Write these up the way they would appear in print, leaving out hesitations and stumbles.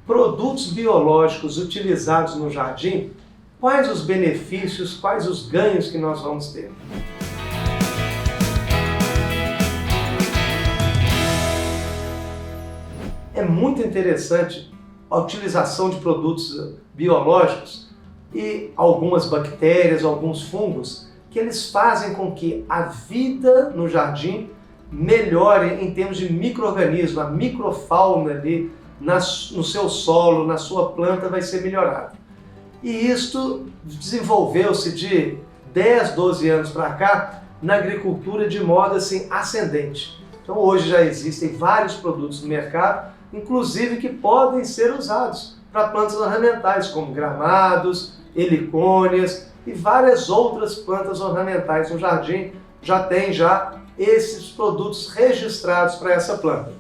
Produtos biológicos utilizados no jardim, quais os benefícios, quais os ganhos que nós vamos ter? É muito interessante a utilização de produtos biológicos e algumas bactérias, alguns fungos, que eles fazem com que a vida no jardim melhore em termos de micro-organismo, a microfauna ali no seu solo, na sua planta vai ser melhorada. E isto desenvolveu-se de 10, 12 anos para cá na agricultura de modo assim ascendente. Então hoje já existem vários produtos no mercado, inclusive que podem ser usados para plantas ornamentais, como gramados, helicônias e várias outras plantas ornamentais no jardim. Já tem esses produtos registrados para essa planta.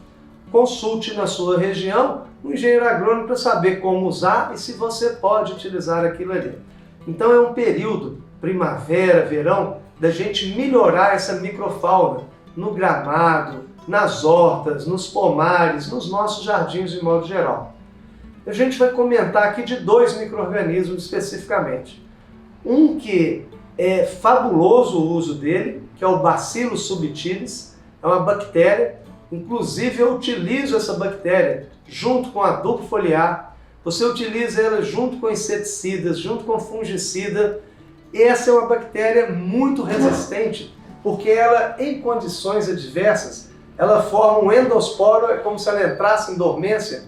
Consulte na sua região um engenheiro agrônomo para saber como usar e se você pode utilizar aquilo ali. Então é um período, primavera, verão, da gente melhorar essa microfauna no gramado, nas hortas, nos pomares, nos nossos jardins de modo geral. A gente vai comentar aqui de 2 micro-organismos especificamente. Um que é fabuloso o uso dele, que é o Bacillus subtilis, é uma bactéria. Inclusive eu utilizo essa bactéria junto com adubo foliar, você utiliza ela junto com inseticidas, junto com fungicida. Essa é uma bactéria muito resistente, porque ela, em condições adversas, ela forma um endosporo, é como se ela entrasse em dormência.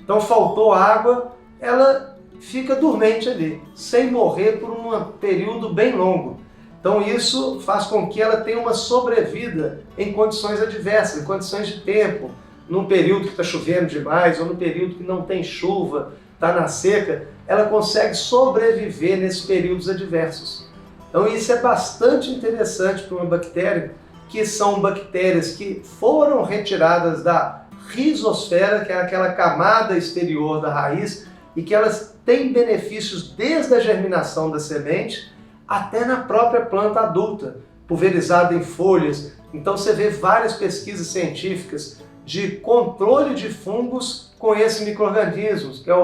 Então faltou água, ela fica dormente ali, sem morrer por um período bem longo. Então isso faz com que ela tenha uma sobrevida em condições adversas, em condições de tempo, num período que está chovendo demais ou num período que não tem chuva, está na seca, ela consegue sobreviver nesses períodos adversos. Então isso é bastante interessante para uma bactéria, que são bactérias que foram retiradas da rizosfera, que é aquela camada exterior da raiz, e que elas têm benefícios desde a germinação da semente até na própria planta adulta, pulverizada em folhas. Então você vê várias pesquisas científicas de controle de fungos com esse micro-organismo, que é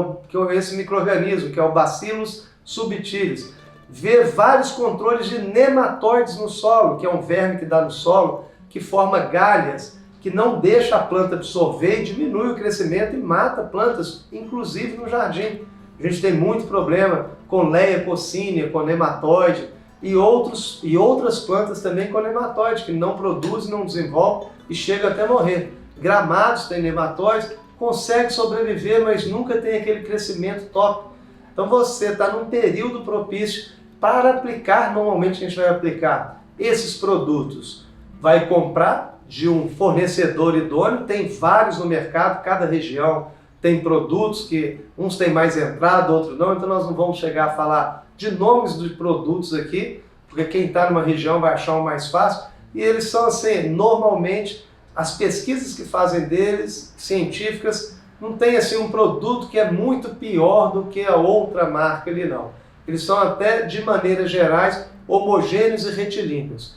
o Bacillus subtilis. Vê vários controles de nematóides no solo, que é um verme que dá no solo, que forma galhas, que não deixa a planta absorver e diminui o crescimento e mata plantas, inclusive no jardim. A gente tem muito problema com Leia coccinea, com nematóide e outras plantas também com nematóide, que não produzem, não desenvolvem e chega até morrer. Gramados têm nematóides, consegue sobreviver, mas nunca tem aquele crescimento top. Então você está num período propício para aplicar, normalmente a gente vai aplicar esses produtos. Vai comprar de um fornecedor idôneo, tem vários no mercado, cada região tem produtos que uns têm mais entrada, outros não, então nós não vamos chegar a falar de nomes de produtos aqui, porque quem está numa região vai achar o mais fácil, e eles são assim, normalmente, as pesquisas que fazem deles, científicas, não tem assim um produto que é muito pior do que a outra marca ali não. Eles são até, de maneiras gerais, homogêneos e retilíneos,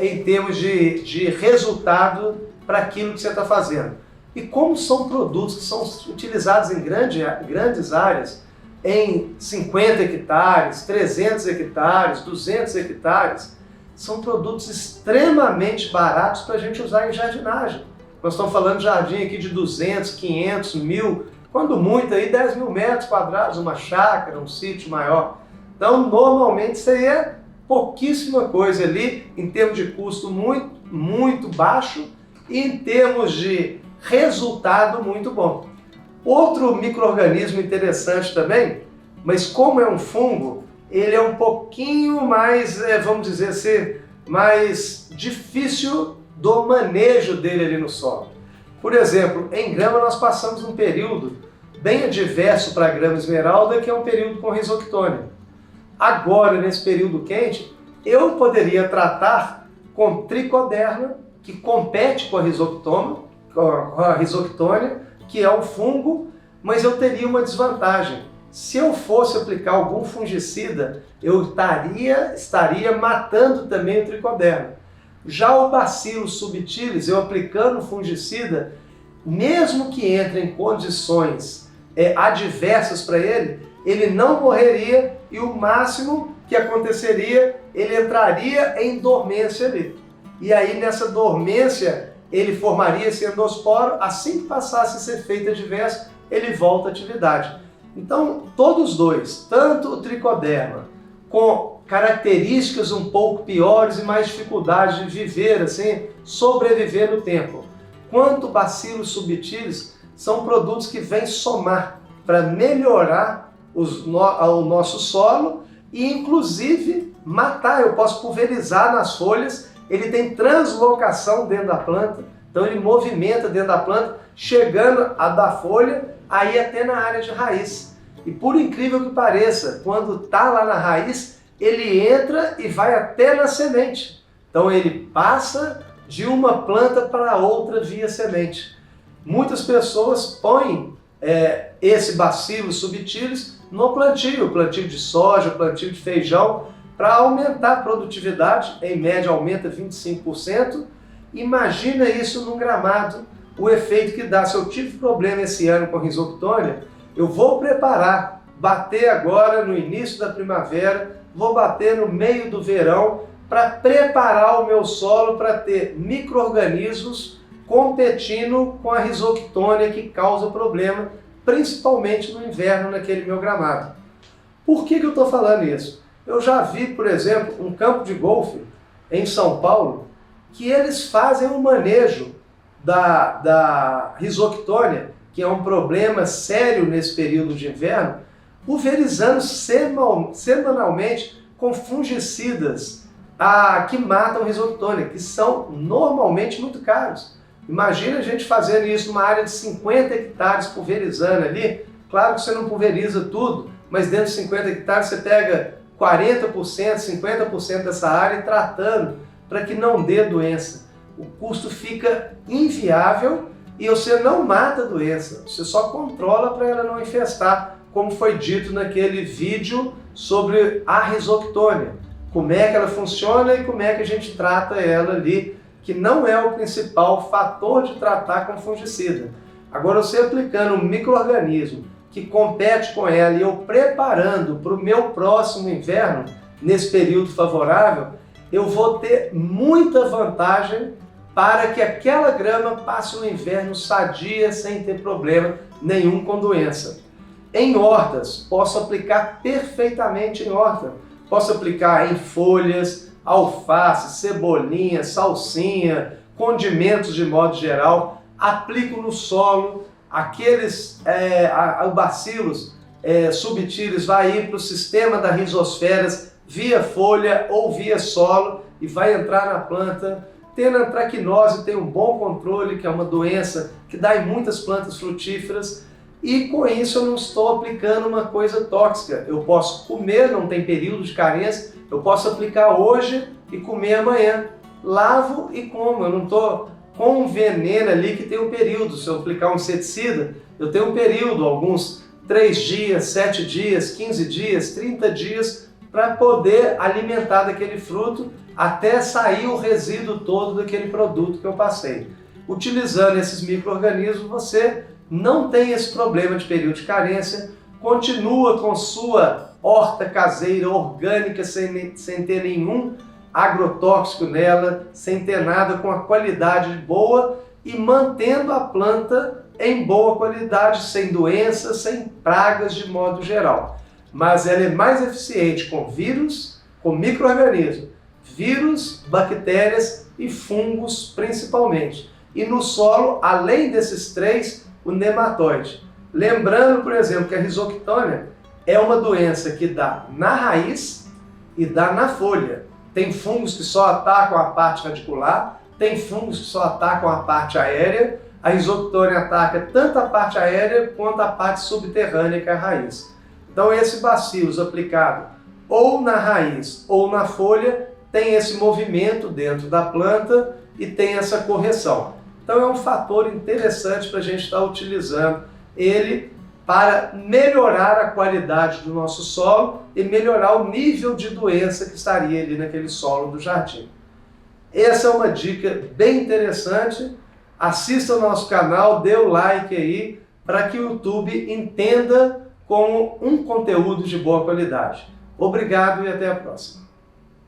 em termos de resultado para aquilo que você está fazendo. E como são produtos que são utilizados em grandes áreas, em 50 hectares, 300 hectares, 200 hectares, são produtos extremamente baratos para a gente usar em jardinagem. Nós estamos falando de jardim aqui de 200, 500, 1000, quando muito aí 10 mil metros quadrados, uma chácara, um sítio maior. Então normalmente isso aí é pouquíssima coisa ali, em termos de custo muito, muito baixo e em termos de resultado muito bom. Outro micro-organismo interessante também, mas como é um fungo, ele é um pouquinho mais, vamos dizer assim, mais difícil do manejo dele ali no solo. Por exemplo, em grama nós passamos um período bem adverso para a grama esmeralda, que é um período com rhizoctônia. Agora, nesse período quente, eu poderia tratar com tricoderma, que compete com a rhizoctônia, que é um fungo, mas eu teria uma desvantagem. Se eu fosse aplicar algum fungicida, eu estaria matando também o tricoderma. Já o Bacillus subtilis, eu aplicando fungicida, mesmo que entre em condições adversas para ele, ele não morreria e o máximo que aconteceria, ele entraria em dormência ali. E aí nessa dormência ele formaria esse endosporo, assim que passasse esse efeito adverso, ele volta à atividade. Então todos dois, tanto o tricoderma com características um pouco piores e mais dificuldade de viver, assim, sobreviver no tempo, quanto o Bacillus subtilis, são produtos que vêm somar para melhorar o nosso solo e inclusive matar. Eu posso pulverizar nas folhas, ele tem translocação dentro da planta, então ele movimenta dentro da planta, chegando a da folha, aí até na área de raiz. E por incrível que pareça, quando está lá na raiz, ele entra e vai até na semente. Então ele passa de uma planta para outra via semente. Muitas pessoas põem esse Bacillus subtilis no plantio de soja, plantio de feijão, para aumentar a produtividade, em média aumenta 25%. Imagina isso num gramado, o efeito que dá. Se eu tive problema esse ano com Rhizoctonia, eu vou preparar, bater agora no início da primavera, vou bater no meio do verão, para preparar o meu solo para ter micro-organismos competindo com a Rhizoctonia que causa problema, principalmente no inverno naquele meu gramado. Por que eu estou falando isso? Eu já vi, por exemplo, um campo de golfe em São Paulo, que eles fazem um manejo da Rhizoctonia, que é um problema sério nesse período de inverno, pulverizando semanalmente com fungicidas que matam Rhizoctonia, que são normalmente muito caros. Imagina a gente fazendo isso numa área de 50 hectares, pulverizando ali. Claro que você não pulveriza tudo, mas dentro de 50 hectares você pega 40%, 50% dessa área e tratando para que não dê doença. O custo fica inviável e você não mata a doença, você só controla para ela não infestar, como foi dito naquele vídeo sobre a Rhizoctonia. Como é que ela funciona e como é que a gente trata ela ali, que não é o principal fator de tratar com fungicida. Agora, você aplicando um micro-organismo que compete com ela e eu preparando para o meu próximo inverno, nesse período favorável, eu vou ter muita vantagem para que aquela grama passe o inverno sadia, sem ter problema nenhum com doença. Em hortas, posso aplicar perfeitamente em horta. Posso aplicar em folhas, alface, cebolinha, salsinha, condimentos de modo geral. Aplico no solo, o Bacillus subtilis vai ir para o sistema da rizosferas via folha ou via solo e vai entrar na planta. Tendo antracnose, tem um bom controle, que é uma doença que dá em muitas plantas frutíferas. E com isso eu não estou aplicando uma coisa tóxica. Eu posso comer, não tem período de carência, eu posso aplicar hoje e comer amanhã. Lavo e como, eu não estou com um veneno ali que tem um período. Se eu aplicar um inseticida, eu tenho um período, alguns 3 dias, 7 dias, 15 dias, 30 dias, para poder alimentar daquele fruto até sair o resíduo todo daquele produto que eu passei. Utilizando esses micro-organismos, você não tem esse problema de período de carência, continua com sua horta caseira orgânica sem ter nenhum agrotóxico nela, sem ter nada, com a qualidade boa e mantendo a planta em boa qualidade, sem doenças, sem pragas de modo geral. Mas ela é mais eficiente com vírus, com micro-organismos, vírus, bactérias e fungos principalmente. E no solo, além desses três, o nematóide. Lembrando, por exemplo, que a Rhizoctonia é uma doença que dá na raiz e dá na folha. Tem fungos que só atacam a parte radicular, tem fungos que só atacam a parte aérea. A Rhizoctonia ataca tanto a parte aérea quanto a parte subterrânea, que é a raiz. Então esse Bacillus aplicado ou na raiz ou na folha tem esse movimento dentro da planta e tem essa correção. Então é um fator interessante para a gente estar utilizando ele para melhorar a qualidade do nosso solo e melhorar o nível de doença que estaria ali naquele solo do jardim. Essa é uma dica bem interessante. Assista ao nosso canal, dê o like aí, para que o YouTube entenda como um conteúdo de boa qualidade. Obrigado e até a próxima.